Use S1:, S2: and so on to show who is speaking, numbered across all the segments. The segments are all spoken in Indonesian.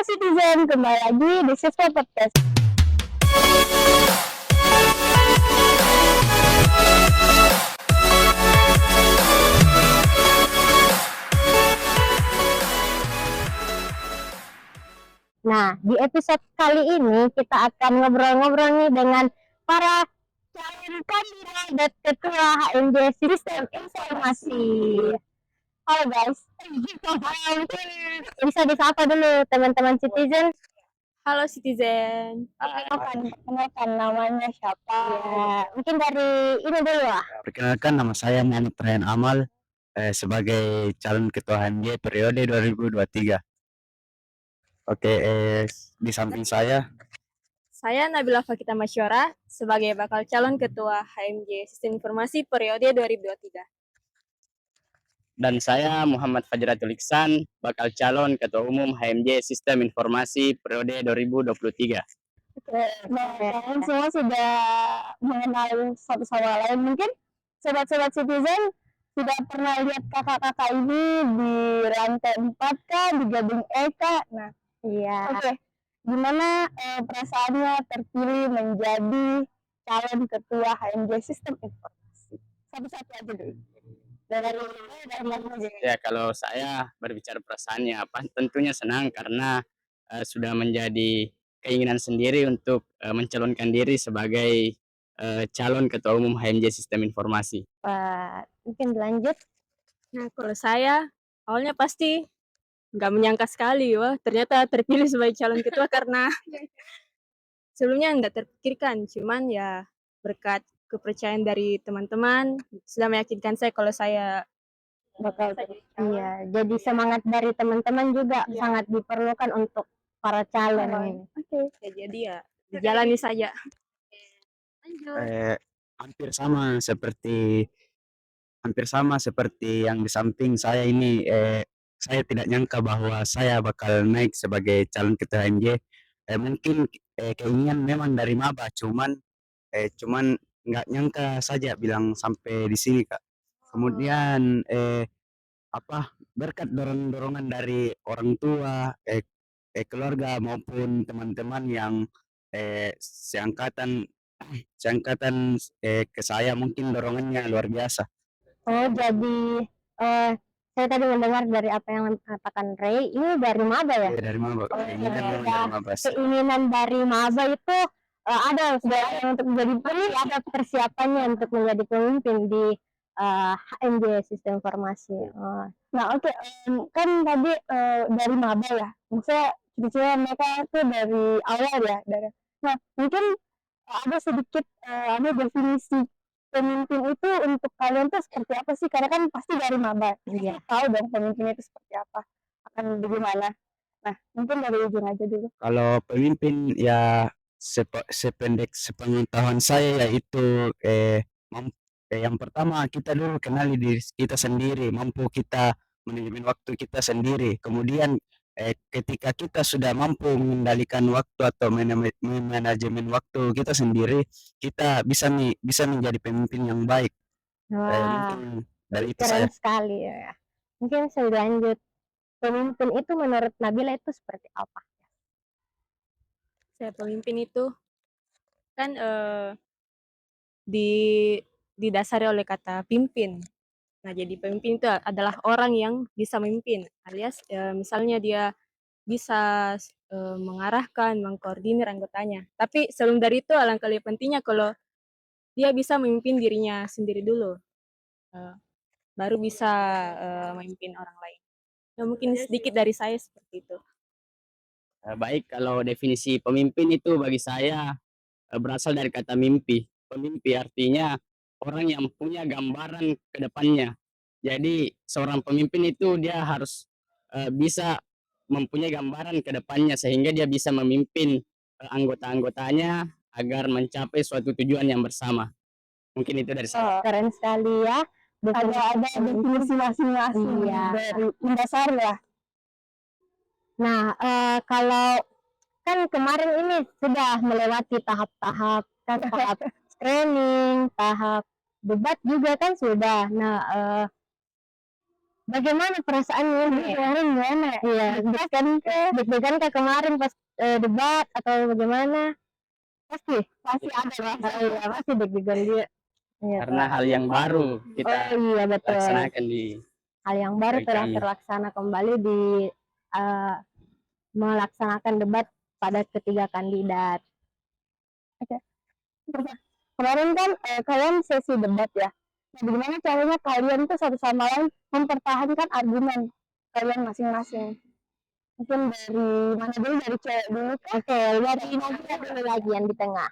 S1: Citizen, kembali lagi di Siswa Podcast. Nah, di episode kali ini kita akan ngobrol-ngobrol nih dengan para calon kandidat ketua HMJ Sistem Informasi. Halo guys, bisa disapa dulu teman-teman Citizen.
S2: Halo Citizen.
S1: Perkenalkan namanya siapa? Ya, mungkin dari ini dulu lah.
S3: Perkenalkan, nama saya Muhammad Ryan Amal sebagai calon ketua HMJ periode 2023. Oke, di samping saya
S2: Saya Nabila Fakita Masyora sebagai bakal calon ketua HMJ Sistem Informasi periode 2023.
S4: Dan saya Muhammad Fajratul Iksan, bakal calon Ketua Umum HMJ Sistem Informasi periode 2023.
S1: Nah, kalian semua sudah mengenal satu sama lain. Mungkin sobat-sobat Citizen sudah pernah lihat kakak-kakak ini di lantai 4 kah, di gedung Eka. Nah, iya. Oke. Gimana perasaannya terpilih menjadi calon ketua HMJ Sistem Informasi? Satu-satu aja dulu. Dari
S4: Ya, kalau saya berbicara perasaannya apa, tentunya senang karena sudah menjadi keinginan sendiri untuk mencalonkan diri sebagai calon Ketua Umum HMJ Sistem Informasi.
S1: mungkin lanjut.
S2: Nah, kalau saya awalnya pasti nggak menyangka sekali, wah ternyata terpilih sebagai calon ketua karena sebelumnya nggak terpikirkan, cuman ya berkat kepercayaan dari teman-teman sudah meyakinkan saya kalau saya
S1: bakal iya, jadi semangat dari teman-teman juga sangat diperlukan untuk para calon ini.
S2: Oke. Ya, jadi ya dijalani saja. Lanjut.
S3: hampir sama seperti yang di samping saya ini. Saya tidak nyangka bahwa saya bakal naik sebagai calon ketua HMJ. Mungkin keinginan memang dari maba, cuman nggak nyangka saja bilang sampai di sini, Kak. Kemudian berkat dorongan dari orang tua, keluarga maupun teman-teman yang seangkatan ke saya, mungkin dorongannya luar biasa.
S1: Oh, jadi saya tadi mendengar dari apa yang katakan Ray, ini dari maba ya?
S3: Dari maba. Keinginan memang dari maba sih.
S1: Keinginan dari maba itu ada sudah untuk menjadi pemimpin, ada persiapannya untuk menjadi pemimpin di HMJ Sistem Informasi. Nah, oke, kan tadi dari maba ya, maksudnya ciri-ciri mereka itu dari awal ya. Nah, mungkin ada sedikit ada definisi pemimpin itu untuk kalian tuh seperti apa sih? Karena kan pasti dari maba, iya. Tahu dong pemimpin itu seperti apa, akan bagaimana. Nah, mungkin dari ujung aja dulu.
S3: Kalau pemimpin ya sependek sepengetahuan saya yaitu yang pertama kita dulu kenali diri kita sendiri, mampu kita manajemen waktu kita sendiri. Kemudian ketika kita sudah mampu mengendalikan waktu atau manajemen waktu kita sendiri, kita bisa menjadi pemimpin yang baik.
S1: Wah,
S3: Mungkin dari itu
S1: keren
S3: saya.
S1: sekali ya. Mungkin saya lanjut. Pemimpin itu menurut Nabila itu seperti apa?
S2: Saya pemimpin itu kan di didasari oleh kata pimpin. Nah, jadi pemimpin itu adalah orang yang bisa memimpin, alias misalnya dia bisa mengarahkan, mengkoordinir anggotanya. Tapi sebelum dari itu alangkah lebih pentingnya kalau dia bisa memimpin dirinya sendiri dulu, baru bisa memimpin orang lain. Ya, mungkin sedikit dari saya seperti itu.
S4: Baik, kalau definisi pemimpin itu bagi saya berasal dari kata mimpi. Pemimpi artinya orang yang punya gambaran ke depannya. Jadi seorang pemimpin itu dia harus bisa mempunyai gambaran ke depannya sehingga dia bisa memimpin anggota-anggotanya agar mencapai suatu tujuan yang bersama. Mungkin itu dari saya.
S1: Keren sekali ya. Ada definisi masing-masing dari mendasar ya. Nah, kalau kan kemarin ini sudah melewati tahap-tahap training, tahap debat juga kan sudah. Nah, bagaimana perasaannya kemarin gimana? Iya, deg-degan kah kemarin pas debat atau bagaimana? Pasti ada rasa, iya pasti deg-degan dia. Iya.
S4: Karena hal yang baru
S1: Oh
S4: kita
S1: iya betul.
S4: laksanakan di
S1: Hal yang baru
S4: bagi
S1: telah
S4: kami.
S1: terlaksana kembali di melaksanakan debat pada ketiga kandidat. Oke. Kemarin kan kalian sesi debat ya. Nah, bagaimana caranya kalian tuh satu sama lain mempertahankan argumen kalian masing-masing? Mungkin dari mana dulu, dari cewek dulu? Oke, dari Nadia dulu lagi yang di tengah.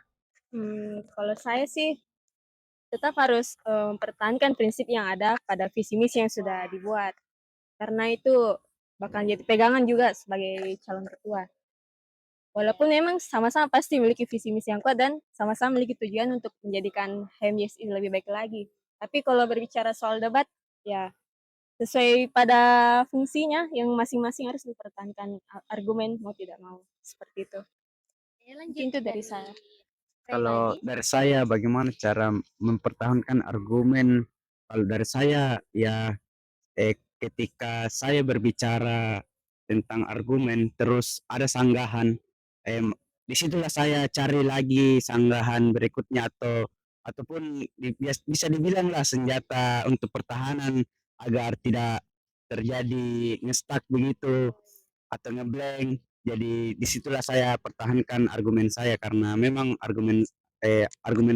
S2: Kalau saya sih tetap harus mempertahankan prinsip yang ada pada visi misi yang sudah dibuat. Karena itu bakal jadi pegangan juga sebagai calon ketua. Walaupun memang sama-sama pasti memiliki visi misi yang kuat dan sama-sama memiliki tujuan untuk menjadikan HMJS ini lebih baik lagi. Tapi kalau berbicara soal debat, ya sesuai pada fungsinya yang masing-masing harus dipertahankan argumen mau tidak mau. Seperti itu. Mungkin itu dari saya.
S3: Kalau dari saya bagaimana cara mempertahankan argumen? Kalau dari saya ya ketika saya berbicara tentang argumen terus ada sanggahan, disitulah saya cari lagi sanggahan berikutnya ataupun bisa dibilang lah senjata untuk pertahanan agar tidak terjadi ngestak begitu atau ngeblank. Jadi disitulah saya pertahankan argumen saya karena memang argumen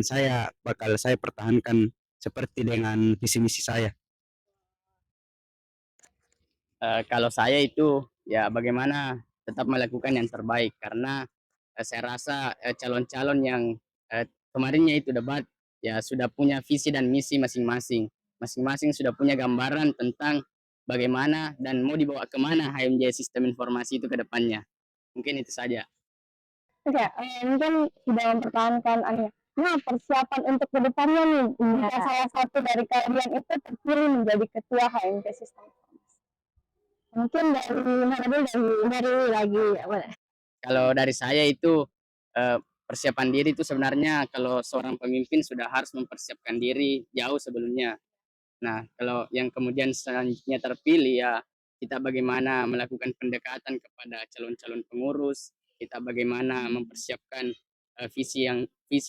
S3: saya bakal saya pertahankan seperti dengan visi misi saya.
S4: Kalau saya itu ya bagaimana tetap melakukan yang terbaik karena saya rasa calon-calon yang kemarinnya itu debat ya sudah punya visi dan misi masing-masing. Masing-masing sudah punya gambaran tentang bagaimana dan mau dibawa kemana HMJ sistem informasi itu ke depannya. Mungkin itu saja.
S1: Oke, mungkin sudah mempertahankan nah persiapan untuk kedepannya nih, jika salah satu dari kalian itu terpilih menjadi ketua HMT Sistem Informasi. Mungkin dari mana dulu, dari lagi boleh.
S4: Kalau dari saya itu persiapan diri itu sebenarnya kalau seorang pemimpin sudah harus mempersiapkan diri jauh sebelumnya. Nah, kalau yang kemudian selanjutnya terpilih ya kita bagaimana melakukan pendekatan kepada calon-calon pengurus, kita bagaimana mempersiapkan visi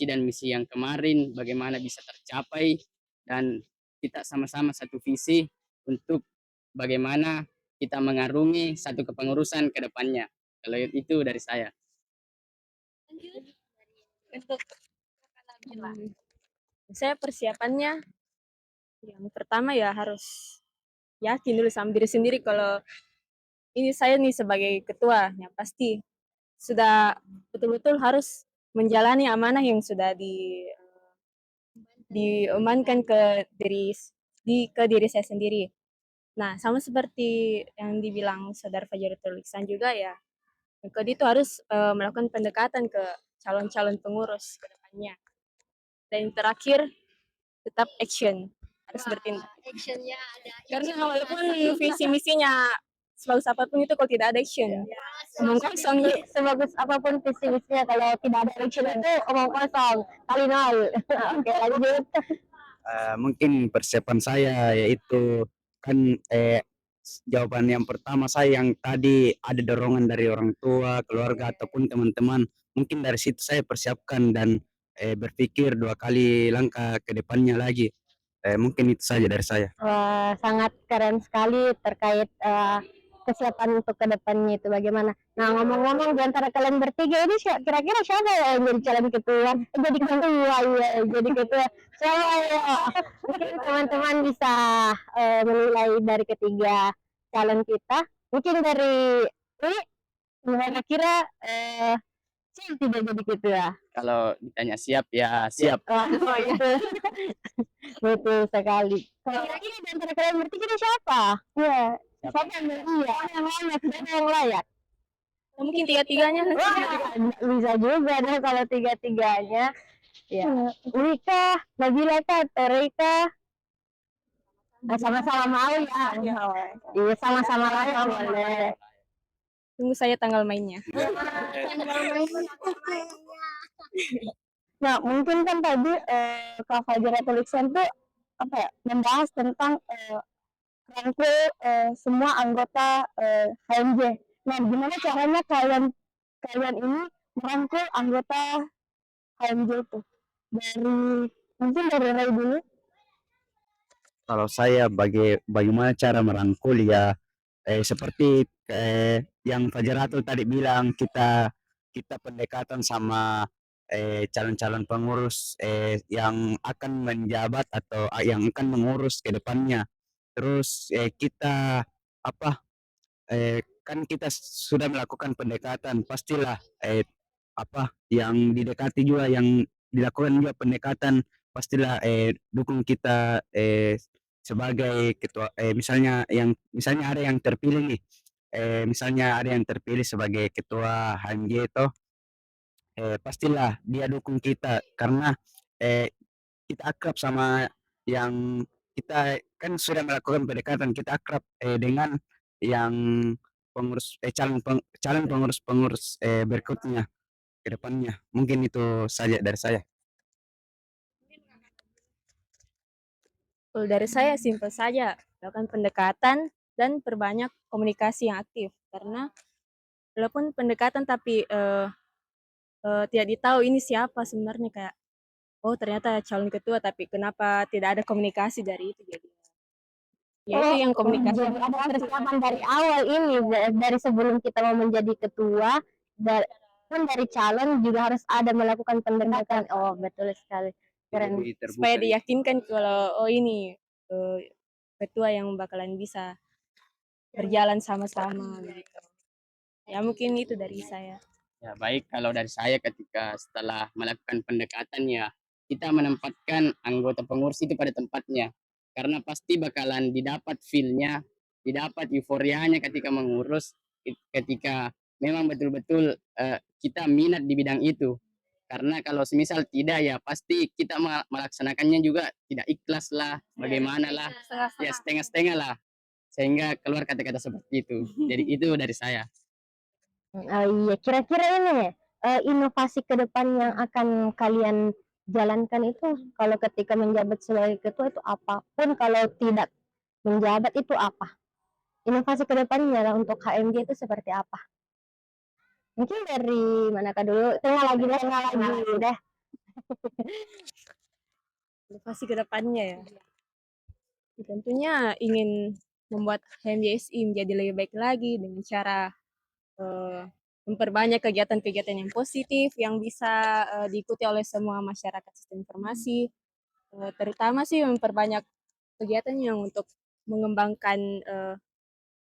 S4: dan misi yang kemarin, bagaimana bisa tercapai dan kita sama-sama satu visi untuk bagaimana kita mengarungi satu kepengurusan ke depannya. Kalau itu dari saya.
S2: Untuk saya persiapannya yang pertama ya harus yakin dulu sama diri sendiri kalau ini saya nih sebagai ketua, ya pasti sudah betul-betul harus menjalani amanah yang sudah diamankan ke diri saya sendiri. Nah, sama seperti yang dibilang Saudara Fajratul Ihsan juga ya, yang kedua itu harus melakukan pendekatan ke calon-calon pengurus ke depannya. Dan yang terakhir tetap action, harus bertindak.
S1: Actionnya ada.
S2: Karena walaupun visi misinya sebagus apapun itu kalau tidak ada action, omong kosong.
S1: Sebagus apapun visi misinya kalau tidak ada action itu omong kosong, kali nol. Oke, lanjut.
S3: Mungkin persiapan saya yaitu kan jawaban yang pertama saya yang tadi ada dorongan dari orang tua, keluarga ataupun teman-teman. Mungkin dari situ saya persiapkan dan berpikir 2 kali langkah ke depannya lagi. Mungkin itu saja dari saya.
S1: Wah, sangat keren sekali terkait kesiapan untuk kedepannya itu bagaimana. Nah, ngomong-ngomong di antara kalian bertiga ini kira-kira siapa ya yang jadi calon ketua? Jadi ketua, ya, jadi ketua. Siapa ya? Mungkin teman-teman bisa menilai dari ketiga calon kita. Mungkin dari ini kira siapa tidak jadi ketua?
S4: Kalau ditanya siap ya siap.
S1: Oh, itu betul sekali. Kira-kira di antara kalian bertiga ini siapa? Iya. Siapa yang iya? Yang layak, siapa yang layak?
S2: Mungkin tiga-tiganya.
S1: Wah, bisa juga deh kalau tiga-tiganya. Ya. Rika, Nabila kah, atau Rika? Sama-sama mau ya. Iya, sama-sama layak boleh.
S2: Tunggu saya tanggal mainnya.
S1: Nah, mungkin kan tadi Kak Fajratul Ihsan tuh apa ya, membahas tentang merangkul semua anggota HMJ. Nah, gimana caranya kalian ini merangkul anggota HMJ itu? Mungkin dari Ray dulu.
S3: Kalau saya bagaimana cara merangkul ya seperti yang Fajratul tadi bilang, kita pendekatan sama calon-calon pengurus yang akan menjabat atau yang akan mengurus ke depannya. Terus kita apa kan kita sudah melakukan pendekatan, pastilah yang didekati juga, yang dilakukan juga pendekatan, pastilah dukung kita sebagai ketua, misalnya ada yang terpilih nih, misalnya ada yang terpilih sebagai ketua HMJ itu, pastilah dia dukung kita karena kita akrab sama yang kita kan sudah melakukan pendekatan, kita akrab dengan yang calon pengurus-pengurus berikutnya ke depannya. Mungkin itu saja dari saya.
S2: Kalau dari saya simpel saja, lakukan pendekatan dan perbanyak komunikasi yang aktif. Karena walaupun pendekatan tapi tidak ditahu ini siapa sebenarnya, kayak oh ternyata calon ketua tapi kenapa tidak ada komunikasi dari itu, jadi ya itu yang komunikasi.
S1: Jadi ada persiapan dari awal ini, dari sebelum kita mau menjadi ketua, kan dari calon juga harus ada melakukan pendekatan. Oh, betul sekali. Keren.
S3: Jadi terbuka
S2: Supaya
S3: nih.
S2: diyakinkan kalau oh ini ketua yang bakalan bisa berjalan sama-sama gitu. Ya mungkin itu dari saya.
S4: Ya baik, kalau dari saya ketika setelah melakukan pendekatan ya, kita menempatkan anggota pengurus itu pada tempatnya. Karena pasti bakalan didapat feel-nya, didapat euforianya ketika mengurus, ketika memang betul-betul kita minat di bidang itu. Karena kalau semisal tidak ya pasti kita melaksanakannya juga tidak ikhlas lah, bagaimana lah, ya setengah-setengah lah. Sehingga keluar kata-kata seperti itu. Jadi itu dari saya.
S1: Oh iya, kira-kira ini inovasi ke depan yang akan kalian jalankan itu kalau ketika menjabat sebagai ketua itu apapun, kalau tidak menjabat itu apa? Inovasi ke depannya untuk HMJ itu seperti apa? Mungkin dari manakah dulu? Tengah lagi deh.
S2: Inovasi ke depannya ya. Tentunya ingin membuat HMJSI menjadi lebih baik lagi dengan cara memperbanyak kegiatan-kegiatan yang positif yang bisa diikuti oleh semua masyarakat sistem informasi. Terutama sih memperbanyak kegiatan yang untuk mengembangkan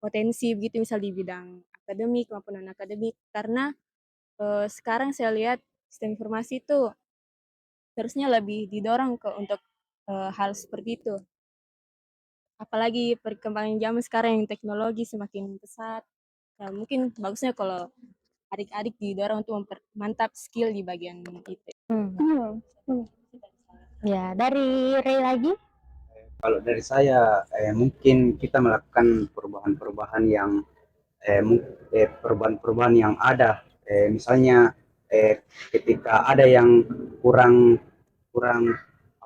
S2: potensi begitu, misal di bidang akademik maupun non akademik, karena sekarang saya lihat sistem informasi itu harusnya lebih didorong untuk hal seperti itu. Apalagi perkembangan zaman sekarang yang teknologi semakin pesat. Ya, mungkin bagusnya kalau adik-adik didorong untuk mempermantap skill di bagian itu.
S1: Ya, dari Ray lagi?
S3: Kalau dari saya mungkin kita melakukan perubahan-perubahan yang perubahan-perubahan yang ada, misalnya ketika ada yang kurang kurang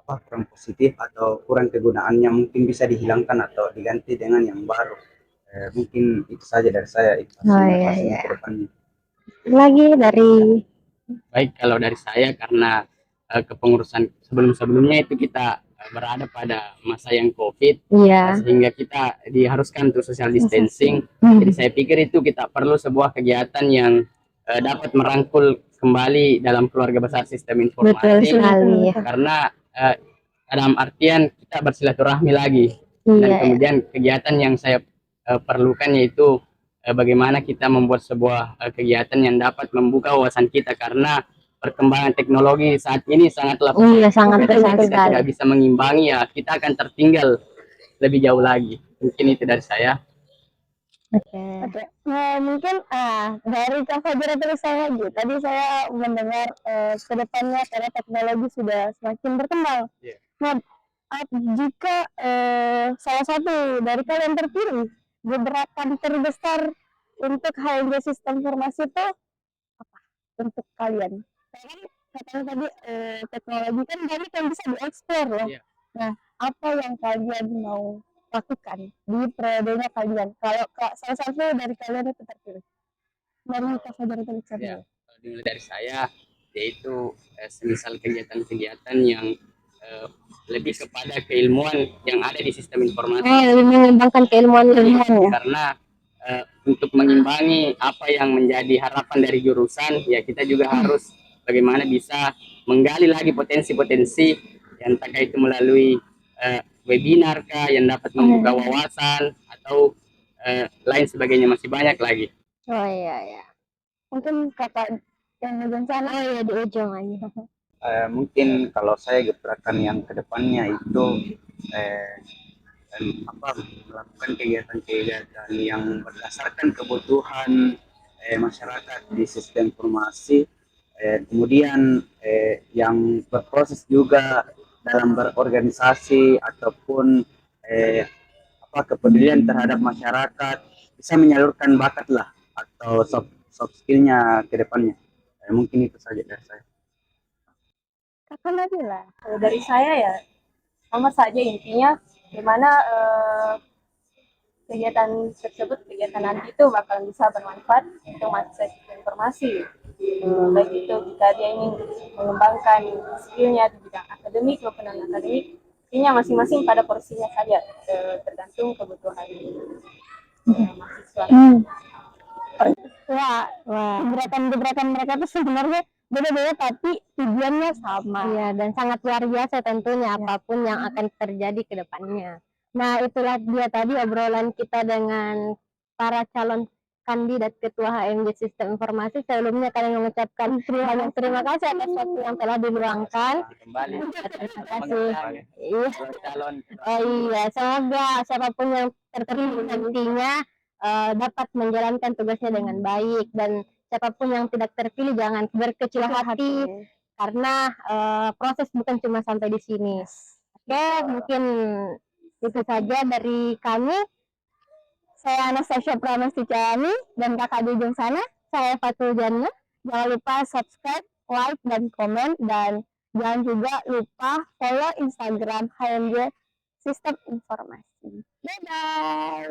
S3: kurang positif atau kurang kegunaannya, mungkin bisa dihilangkan atau diganti dengan yang baru. Mungkin itu saja dari saya, itu
S1: iya.
S3: ke depannya.
S1: Lagi dari
S4: Baik, kalau dari saya karena kepengurusan sebelum-sebelumnya itu kita berada pada masa yang COVID,
S1: iya.
S4: sehingga kita diharuskan untuk social distancing. Jadi saya pikir itu kita perlu sebuah kegiatan yang dapat merangkul kembali dalam keluarga besar sistem
S1: Betul
S4: informasi,
S1: sekali.
S4: karena dalam artian kita bersilaturahmi lagi. Dan
S1: Iya.
S4: kemudian kegiatan yang saya perlukan yaitu bagaimana kita membuat sebuah kegiatan yang dapat membuka wawasan kita, karena perkembangan teknologi saat ini sangatlah
S1: Iya, sangat pesat
S4: kita
S1: sekali.
S4: tidak bisa mengimbangi ya, kita akan tertinggal lebih jauh lagi. Mungkin itu dari saya.
S1: Oke. Mungkin dari Kak Fajar terus saya lagi. Tadi saya mendengar ke depannya karena teknologi sudah semakin berkembang.
S3: Yeah.
S1: Nah, jika salah satu dari kalian terpilih gebrakan terbesar untuk HMJ sistem informasi itu apa untuk kalian? Katanya tadi teknologi kan banyak yang bisa dieksplor loh.
S3: Iya.
S1: Nah, apa yang kalian mau lakukan di periodenya kalian? Kalau salah satu dari kalian itu terpilih, dari Kak Fajar itu bisa
S4: Ya,
S1: dulu.
S4: kalau dimulai dari saya, yaitu semisal kegiatan-kegiatan yang lebih kepada keilmuan yang ada di sistem informasi.
S1: Lebih mengembangkan keilmuan-ilmuannya.
S4: Karena untuk mengimbangi apa yang menjadi harapan dari jurusan, ya kita juga harus bagaimana bisa menggali lagi potensi-potensi yang entah itu melalui webinar kah yang dapat membuka wawasan atau lain sebagainya, masih banyak lagi.
S1: Oh iya. Mungkin kakak yang ujung sana. Oh iya, di ujung aja.
S3: Mungkin kalau saya gebrakan yang kedepannya itu melakukan kegiatan-kegiatan yang berdasarkan kebutuhan masyarakat di sistem informasi, kemudian yang berproses juga dalam berorganisasi ataupun kepedulian terhadap masyarakat, bisa menyalurkan bakat lah atau soft skillnya ke depannya. Mungkin itu saja dari saya.
S1: Kakak Nabila.
S2: Kalau dari saya ya sama saja, intinya gimana kegiatan tersebut, kegiatan nanti itu bakal bisa bermanfaat untuk mahasiswa informasi. Baik itu jika dia ingin mengembangkan skillnya di bidang akademik maupun non akademik, intinya masing-masing pada porsinya saja, tergantung kebutuhan mahasiswa.
S1: Wah, gebrakan-gebrakan mereka tuh sebenarnya beda-beda tapi tujuannya sama. Iya, dan sangat luar biasa tentunya apapun yang akan terjadi ke depannya. Nah, itulah dia tadi obrolan kita dengan para calon kandidat ketua HMJ Sistem Informasi. Sebelumnya kami mengucapkan terima kasih atas waktu yang telah diluangkan.
S4: Kembali.
S1: Terima kasih. Iya.
S4: Calon.
S1: Oh iya, semoga siapapun yang terpilih nantinya dapat menjalankan tugasnya dengan baik, dan siapapun yang tidak terpilih jangan berkecil hati karena proses bukan cuma sampai di sini. Oke, mungkin itu saja dari kami. Saya Anastasia Pramesticayani dan kakak di ujung sana, saya Fatul Janna. Jangan lupa subscribe, like, dan komen, dan jangan juga lupa follow Instagram HMJ Sistem Informasi. Dadah!